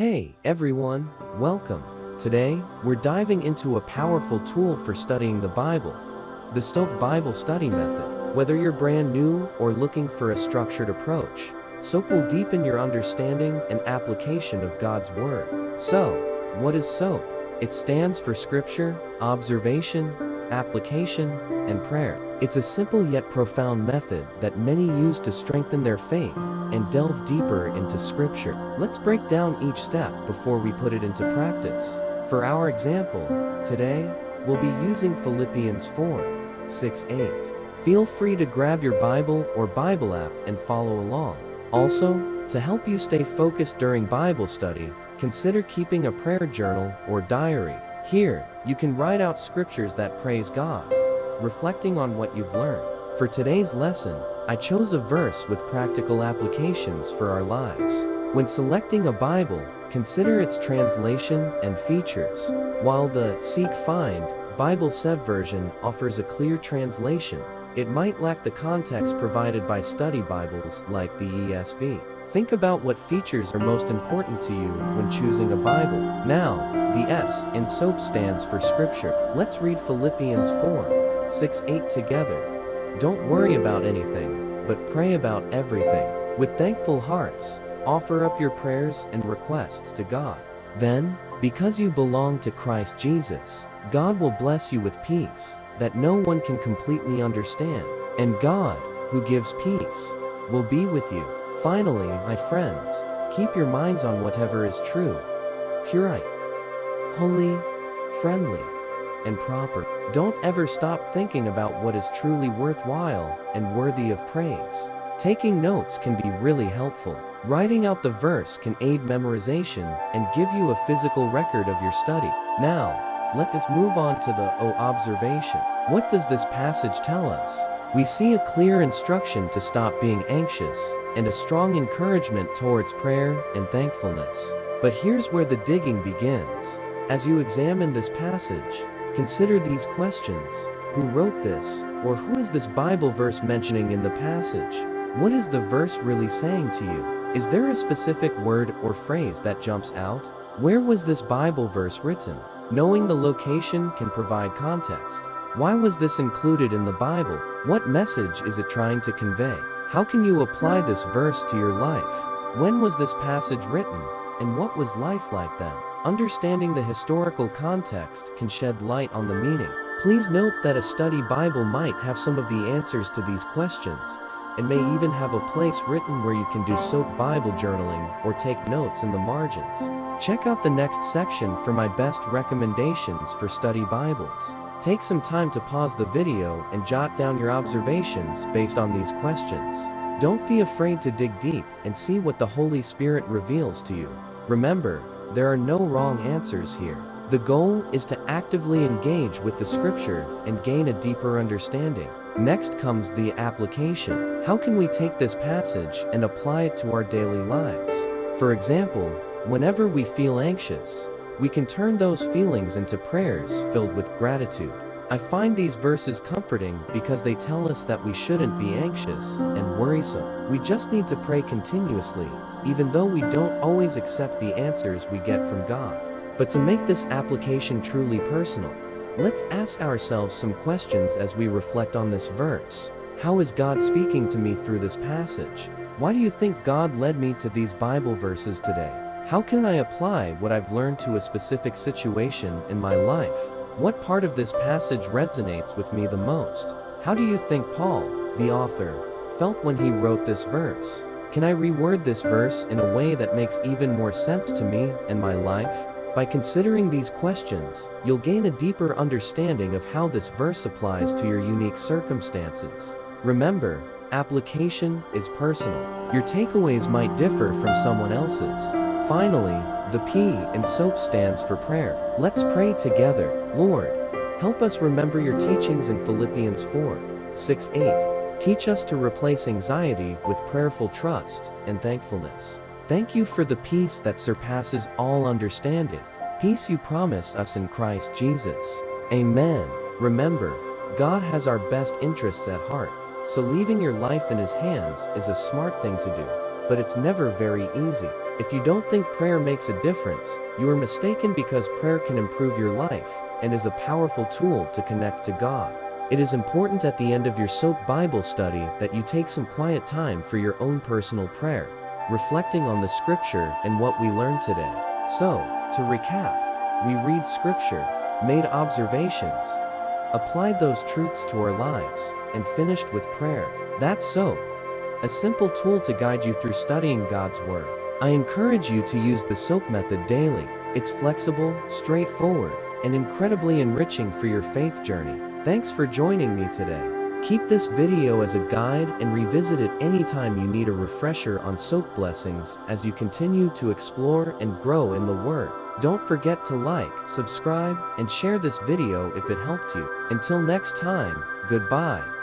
Hey everyone, welcome. Today, we're diving into a powerful tool for studying the Bible, the SOAP Bible Study Method. Whether you're brand new or looking for a structured approach, SOAP will deepen your understanding and application of God's Word. So, what is SOAP? It stands for Scripture, Observation, Application, and Prayer. It's a simple yet profound method that many use to strengthen their faith and delve deeper into Scripture. Let's break down each step before we put it into practice. For our example, today, we'll be using Philippians 4:6-8. Feel free to grab your Bible or Bible app and follow along. Also, to help you stay focused during Bible study, consider keeping a prayer journal or diary. Here, you can write out scriptures that praise God, reflecting on what you've learned. For today's lesson, I chose a verse with practical applications for our lives. When selecting a Bible, consider its translation and features. While the Seek Find Bible Sev version offers a clear translation, it might lack the context provided by study Bibles like the ESV. Think about what features are most important to you when choosing a Bible. Now, the S in SOAP stands for Scripture. Let's read Philippians 4:6-8 together. Don't worry about anything, but pray about everything. With thankful hearts, offer up your prayers and requests to God. Then, because you belong to Christ Jesus, God will bless you with peace that no one can completely understand. And God, who gives peace, will be with you. Finally, my friends, keep your minds on whatever is true, pure, holy, friendly, and proper. Don't ever stop thinking about what is truly worthwhile and worthy of praise. Taking notes can be really helpful. Writing out the verse can aid memorization and give you a physical record of your study. Now, let's move on to the observation. What does this passage tell us? We see a clear instruction to stop being anxious and a strong encouragement towards prayer and thankfulness. But here's where the digging begins. As you examine this passage, consider these questions. Who wrote this? Or who is this Bible verse mentioning in the passage? What is the verse really saying to you? Is there a specific word or phrase that jumps out? Where was this Bible verse written? Knowing the location can provide context. Why was this included in the Bible? What message is it trying to convey? How can you apply this verse to your life? When was this passage written? And what was life like then? Understanding the historical context can shed light on the meaning. Please note that a study Bible might have some of the answers to these questions, and may even have a place written where you can do SOAP Bible journaling or take notes in the margins. Check out the next section for my best recommendations for study Bibles. Take some time to pause the video and jot down your observations based on these questions. Don't be afraid to dig deep and see what the Holy Spirit reveals to you. Remember, there are no wrong answers here. The goal is to actively engage with the Scripture and gain a deeper understanding. Next comes the application. How can we take this passage and apply it to our daily lives? For example, whenever we feel anxious, we can turn those feelings into prayers filled with gratitude. I find these verses comforting because they tell us that we shouldn't be anxious and worrisome. We just need to pray continuously, even though we don't always accept the answers we get from God. But to make this application truly personal, let's ask ourselves some questions as we reflect on this verse. How is God speaking to me through this passage? Why do you think God led me to these Bible verses today? How can I apply what I've learned to a specific situation in my life? What part of this passage resonates with me the most? How do you think Paul, the author, felt when he wrote this verse? Can I reword this verse in a way that makes even more sense to me and my life? By considering these questions, you'll gain a deeper understanding of how this verse applies to your unique circumstances. Remember, application is personal. Your takeaways might differ from someone else's. Finally, the P in SOAP stands for prayer. Let's pray together. Lord, help us remember your teachings in Philippians 4:6-8. Teach us to replace anxiety with prayerful trust and thankfulness. Thank you for the peace that surpasses all understanding. Peace you promise us in Christ Jesus. Amen. Remember, God has our best interests at heart, so leaving your life in His hands is a smart thing to do. But it's never very easy. If you don't think prayer makes a difference, you are mistaken, because prayer can improve your life and is a powerful tool to connect to God. It is important at the end of your SOAP Bible study that you take some quiet time for your own personal prayer, reflecting on the scripture and what we learned today. So, to recap, we read scripture, made observations, applied those truths to our lives, and finished with prayer. That's SOAP, a simple tool to guide you through studying God's Word. I encourage you to use the SOAP method daily. It's flexible, straightforward, and incredibly enriching for your faith journey. Thanks for joining me today. Keep this video as a guide and revisit it anytime you need a refresher on SOAP blessings as you continue to explore and grow in the Word. Don't forget to like, subscribe, and share this video if it helped you. Until next time, goodbye.